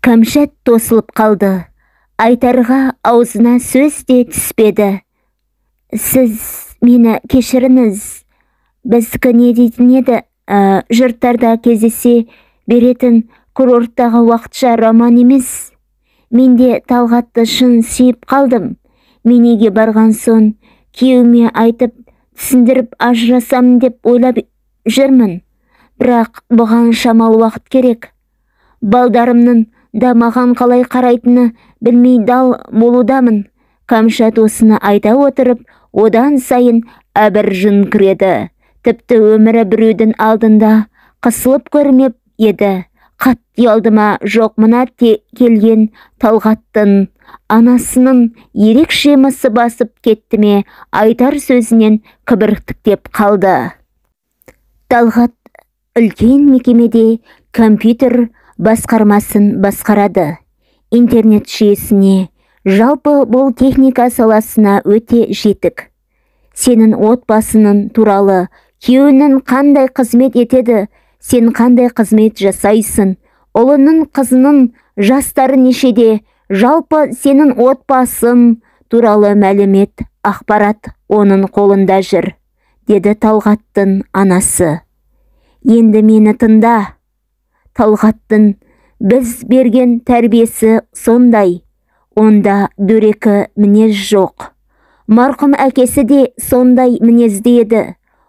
Кәмшат тосылып қалды. Айтарға аузына сөз де түспеді. Сіз мені кешіріңіз. Біздікі не дейтін еді? Жұрттарда кездесе беретін курорттағы уақытша роман емес. Менде Талғатты шын сүйіп қалдым. Менеге барған соң күйеуіме айтып, түсіндіріп ажырасамын деп ойлап жүрмін. Бірақ бұған шамалы уақыт керек. Балдарымның да маған қалай қарайтыны білмей дал болудамын. Кәмшат осыны айта отырып, одан сайын әбіржін кіреді. Тіпті өмірі біреудің алдында қысылып көрмеп еді. Қатты ұялдыма жоқ, мына келген Талғаттың анасының ерекше мысы басып кетті ме, айтар сөзінен кібіртіктеп қалды. Талғат үлкен мекемеде компьютер басқармасын басқарады. Интернет жүйесіне, жалпы бұл техника саласына өте жетік. Сенің отбасының туралы, күйеуінің қандай қызмет етеді, сен қандай қызмет жасайсың, ұлының қызының жастары нешеде, жалпы сенің отбасың туралы мәлімет, ақпарат оның қолында жүр, деді Талғаттың анасы. Енді мені тыңда. Талғаттың біз берген тәрбиесі сондай, онда дөрекі мінез жоқ. Марқұм әкесі де сондай мінезді еді.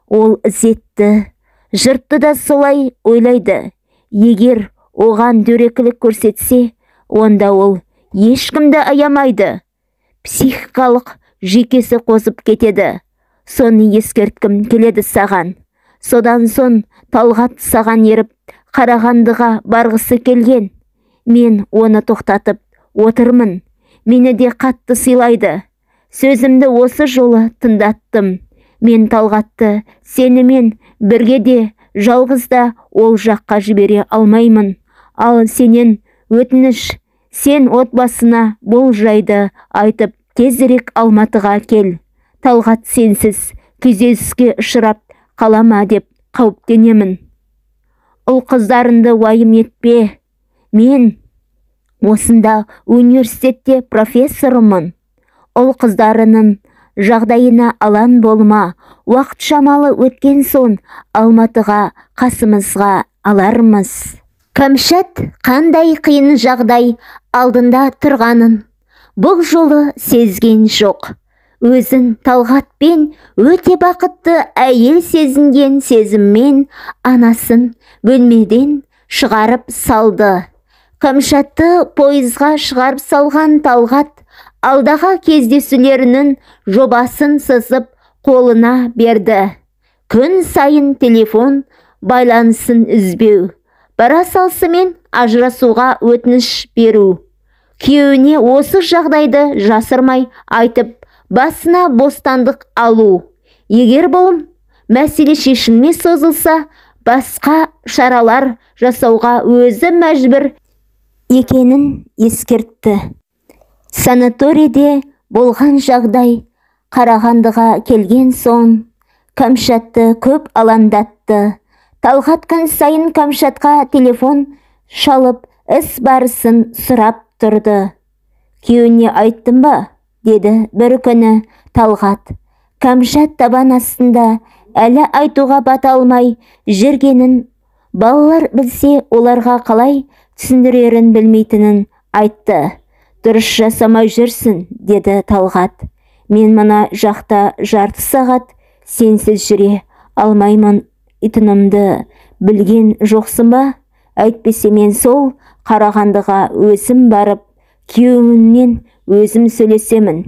Ол ізетті, жұртты да солай ойлайды. Егер оған дөрекілік көрсетсе, онда ол ешкімді аямайды. Психикалық жүйкесі қозып кетеді. Соны ескерткім келеді саған. Содан соң Талғат саған еріп, Қарағандыға барғысы келген. Мен оны тоқтатып отырмын. Мені де қатты сыйлайды. Сөзімді осы жолы тыңдаттым. Мен Талғатты сенімен бірге де, жалғыз да ол жаққа жібере алмаймын. Ал сенен өтініш, сен отбасына бұл жайды айтып, тезірек Алматыға кел. Талғат сенсіз күйзеліске ұшырап қалама деп қауіптенемін. Ұл қыздарынды уайым етпе. Мен осында университетте профессорымын. Ұл қыздарының жағдайына алаң болма. Уақыт шамалы өткен соң Алматыға қасымызға алармыз. Кәмшат қандай қиын жағдай алдында тұрғанын бұл жолы сезген жоқ. Өзін Талғатпен өте бақытты әйел сезінген сезіммен анасын бөлмеден шығарып салды. Кәмшатты пойызға шығарып салған Талғат алдағы кездесулерінің жобасын сызып қолына берді. Күн сайын телефон байланысын үзбеу, бара салысымен ажырасуға өтініш беру. Күйеуіне осы жағдайды жасырмай айтып, басына бостандық алу. Егер бұл мәселе шешілмей созылса, басқа шаралар жасауға өзі мәжбүр екенін ескертті. Санаторийде болған жағдай Қарағандыға келген соң Кәмшатты көп алаңдатты. Талғат күн сайын Кәмшатқа телефон шалып, іс барысын сұрап тұрды. Күйеуіне айттым ба? Деді бір күні Талғат. Кәмшат табан астында әлі айтуға бата алмай жүргенін, балалар білсе оларға қалай түсіндірерін білмейтінін айтты. Дұрыс жасамай жүрсің, деді Талғат. Мен мына жақта жарты сағат сенсіз жүре алмаймын итінімді білген жоқсың ба? Әйтпесе мен сол Қарағандыға өзім барып, күйеуіммен өзім сөйлесемін.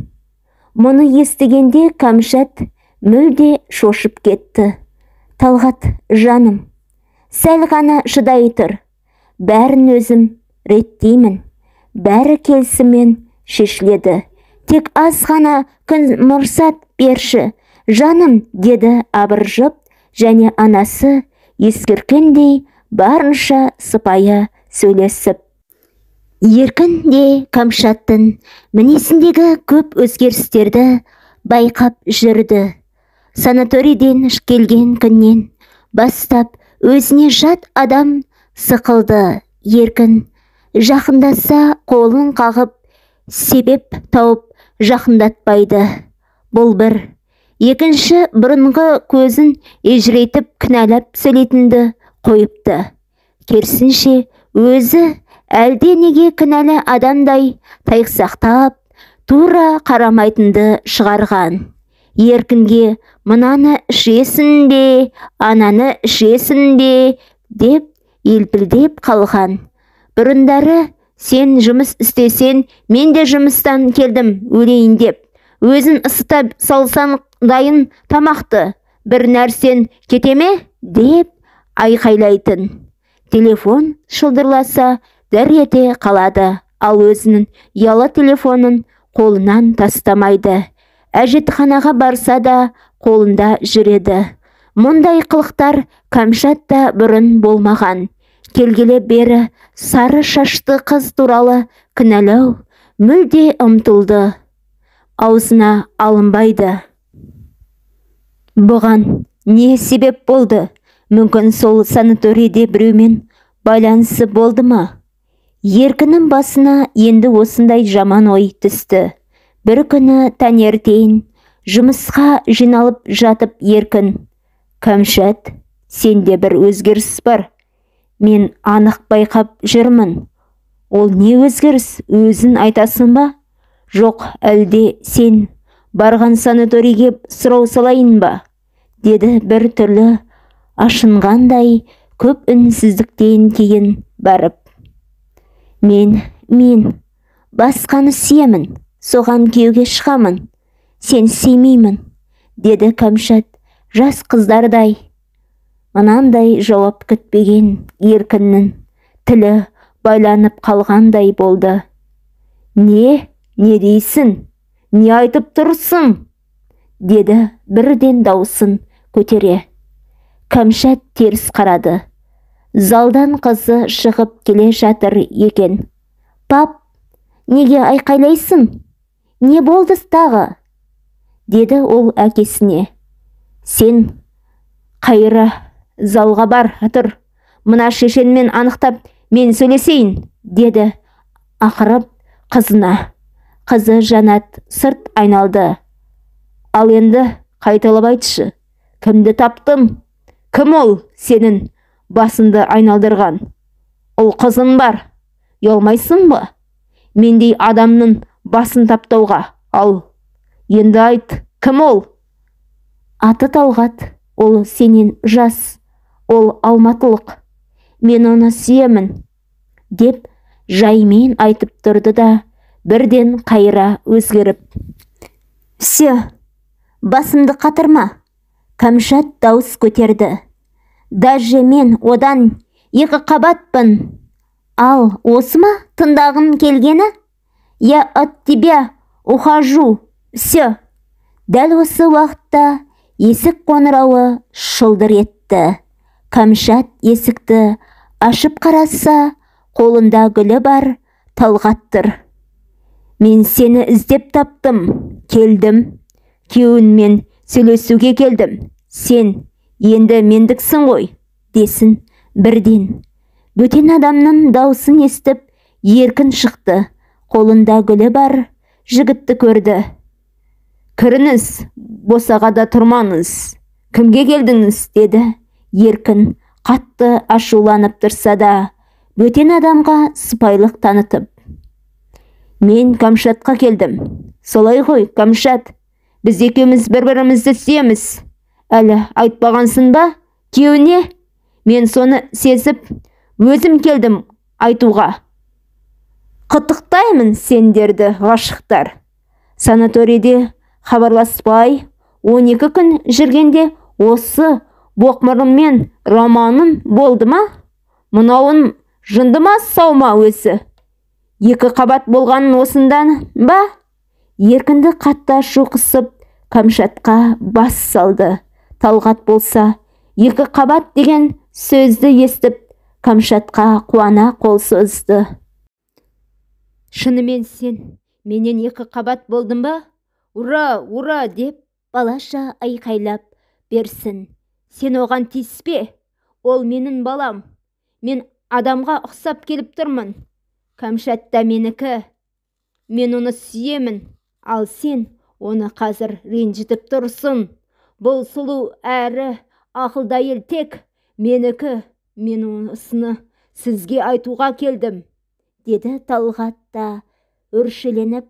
Мұны естігенде Кәмшат мүлде шошып кетті. Талғат, жаным, сәл ғана шыдай тұр. Бәрін өзім реттеймін. Бәрі келісімен шешіледі. Тек аз ғана күн мұрсат берші, жаным, деді абыржып, және анасы ескерткендей барынша сыпайы сөйлесіп. Еркін де Кәмшаттың мінезіндегі көп өзгерістерді байқап жүрді. Санаторийден келген күннен бастап өзіне жат адам сықылды. Еркін жақындаса қолын қағып, себеп тауып жақындатпайды. Бұл бір. Екінші, бұрынғы көзін ежірейтіп кінәлап сөйлейтінді қойыпты. Керісінше, өзі әлде неге кінәлі адамдай тайқсақтап, тура қарамайтынды шығарған. Еркінге мынаны ішесің бе, ананы ішесің бе, деп елпілдеп қалған. Бұрындары сен жұмыс істесен, мен де жұмыстан келдім өлейін деп, өзін ысытап салсан дайын тамақты, бір нәрсен кетеме деп айқайлайтын. Телефон шылдырласа дір ете қалады, ал өзінің ұялы телефонын қолынан тастамайды. Әжетханаға барса да қолында жүреді. Мұндай қылықтар Кәмшатта бұрын болмаған. Келгелі бері сары шашты қыз туралы кінәлау мүлде ұмтылды. Аузына алынбайды. Бұған не себеп болды? Мүмкін сол санаторийде біреумен байланысы болды ма? Еркінің басына енді осындай жаман ой түсті. Бір күні таңертең жұмысқа жиналып жатып Еркін: «Кәмшат, сенде бір өзгеріс бар. Мен анық байқап жүрмін». «Ол не өзгеріс, өзін айтасың ба? Жоқ, әлде сен барған санаторийге сұрау салайын ба?» деді бір түрлі ашынғандай көп үнсіздіктен кейін барып. Мен басқаны сүйемін, соған күйеуге шығамын. Сен сүймеймін, деді Кәмшат жас қыздардай. Мынандай жауап күтпеген Еркіннің тілі байланып қалғандай болды. Не дейсің? Не айтып тұрсың? Деді бірден даусын көтере. Кәмшат теріс қарады. Залдан қызы шығып келе жатыр екен. «Пап, неге айқайлайсың? Не болды тағы?» деді ол әкесіне. «Сен қайыра залға бар, тұр. Мына шешенмен анықтап мен сөйлесейін», деді ақырып қызына. Қызы Жанат сырт айналды. «Ал енді қайталап айтшы, кімді таптың? Кім ол сенің басынды айналдырған? Ол қызың бар, ұялмайсың ба? Мендей адамның басын таптауға. Ал енді айт, кім ол?» «Аты Талғат, ол сенен жас, ол алматылық. Мен оны сүйемін», деп жаймен айтып тұрды да бірден қайыра өзгеріп: «Все, басымды қатырма», Кәмшат дауыс көтерді. «Даже мен одан 2 қабатпын. Ал осы ма тыңдағым келгені? Я от тебя ухожу. Все». Дәл осы уақытта есік қоңырауы шылдыр етті. Кәмшат есікті ашып қараса, қолында гүлі бар Талғат тұр. «Мен сені іздеп таптым, келдім. Күйеуіңмен сөйлесуге келдім. Сен енді мендіксің ғой», десін бірден. Бөтен адамның даусын естіп Еркін шықты. Қолында гүлі бар жігітті көрді. «Кіріңіз, босағада тұрмаңыз. Кімге келдіңіз?» деді. Еркін қатты ашуланып тұрса да, бөтен адамға сыпайылық танытып: «Мен Кәмшатқа келдім». «Солай ғой, Кәмшат, біз екеуміз бір-бірімізді сүйеміз. Әлі айтпағансың ба күйеуіне? Мен соны сезіп, өзім келдім айтуға. Құттықтаймын сендерді, ғашықтар. Санаторийде хабарласпай 12 күн жүргенде осы боқмұрынмен романың болды ма? Мынауын жынды ма, сау ма өзі? 2 қабат болғанын осындан ба?» Еркінді қатты ашу қысып Кәмшатқа бас салды. Талғат болса 2 қабат деген сөзді естіп Кәмшатқа қуана қол созды. «Шынымен сен менен 2 қабат болдың ба? Ура, ура!» деп балаша айқайлап берсін. «Сен оған тиіспе, ол менің балам. Мен адамға ұқсап келіп тұрмын. Кәмшат та менікі. Мен оны сүйемін, ал сен оны қазір ренжітіп тұрсың. Бұл сұлу әрі ақылды әйел тек менікі. Мен осыны сізге айтуға келдім, деді Талғат та үршеленіп.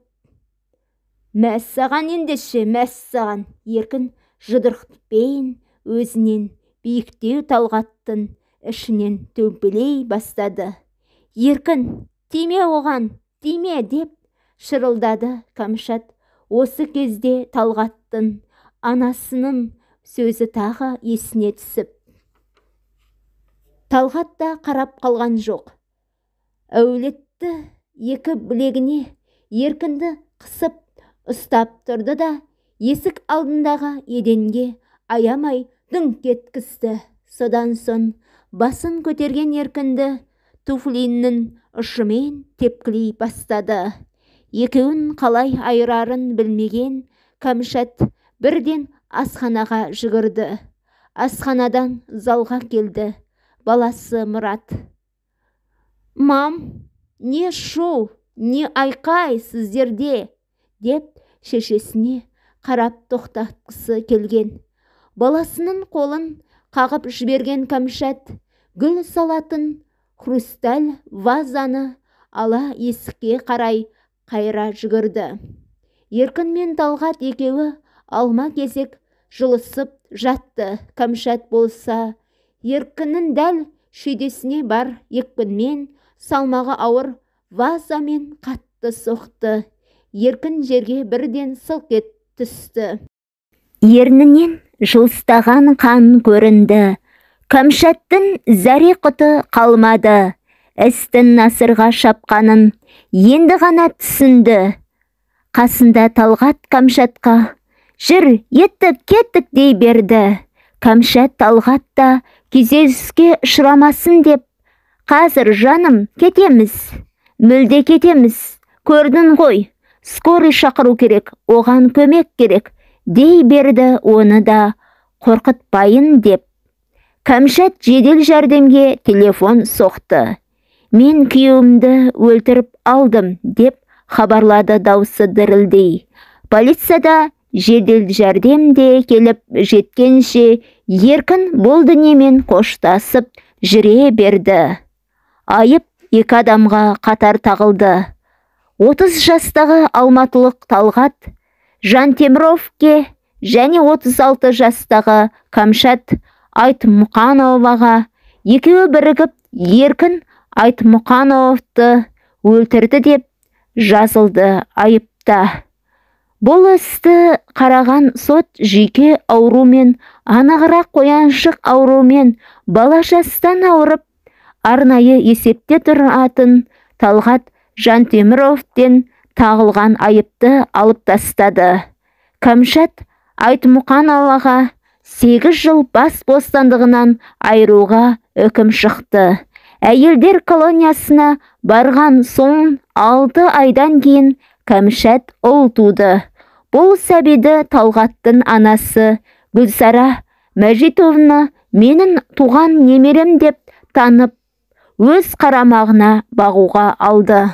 Мәссаған ендеше, мәссаған. Еркін жұдырықпен өзінен биіктеу Талғаттың ішінен төмпелей бастады. Еркін, тиме оған, тиме, деп шырылдады Кәмшат. Осы кезде Талғаттың анасының сөзі тағы есіне түсіп. Талғат та қарап қалған жоқ. Әулетті екі білегіне Еркінді қысып ұстап тұрды да есік алдындағы еденге аямай дүңк еткізді. Содан соң басын көтерген Еркінді туфлиннің ұшымен тепкілей бастады. Екеуін қалай айырарын білмеген Кәмшат бірден асханаға жүгірді. Асханадан залға келді баласы Мұрат. «Мам, не шу, не айқай сіздерде?» деп шешесіне қарап тоқтатқысы келген. Баласының қолын қағып жіберген Кәмшат гүл салатын хрусталь вазаны ала есікке қарай қайра жүгірді. Еркін мен Талғат екеуі алма-кезек жылысып жатты. Кәмшат болса Еркіннің дәл шүйдесіне бар екпінмен салмағы ауыр вазамен қатты соқты. Еркін жерге бірден сылқ ет түсті. Ернінен жылыстаған қан көрінді. Кәмшаттың зәре-құты қалмады. Істің насырға шапқанын енді ғана түсінді. Қасында Талғат Кәмшатқа «Жүр, еттік, кеттік» дей берді. Кәмшат Талғатта күйзеліске ұшырамасын деп «Қазір, жаным, кетеміз, мүлде кетеміз, көрдің ғой, скорый шақыру керек, оған көмек керек» дей берді, оны да қорқытпайын деп. Кәмшат жедел жәрдемге телефон соқты. «Мен күйеуімді өлтіріп алдым» деп хабарлады даусы дірілдей. Полицияда жедел жәрдемде келіп жеткенше Еркін бұл дүниемен қоштасып жүре берді. Айып екі адамға қатар тағылды. 30 жастағы алматылық Талғат Жантеміровке және 36 жастағы Кәмшат Айтмұқановаға, екеуі бірігіп Еркін Айтмұқановты өлтірді деп жазылды айыпта. Бұл істі қараған сот жүйке аурумен, анығырақ қояншық аурумен бала жастан ауырып, арнайы есепте тұратын Талғат Жантеміровтен тағылған айыпты алып тастады. Кәмшат Айтмұқановаға 8 жыл бас бостандығынан айыруға үкім шықты. Әйелдер колониясына барған соң 6 айдан кейін Кәмшат ұл туды. Бұл сәбиді Талғаттың анасы Гүлсара Мәжитовна менің туған немерем деп танып, өз қарамағына бағуға алды.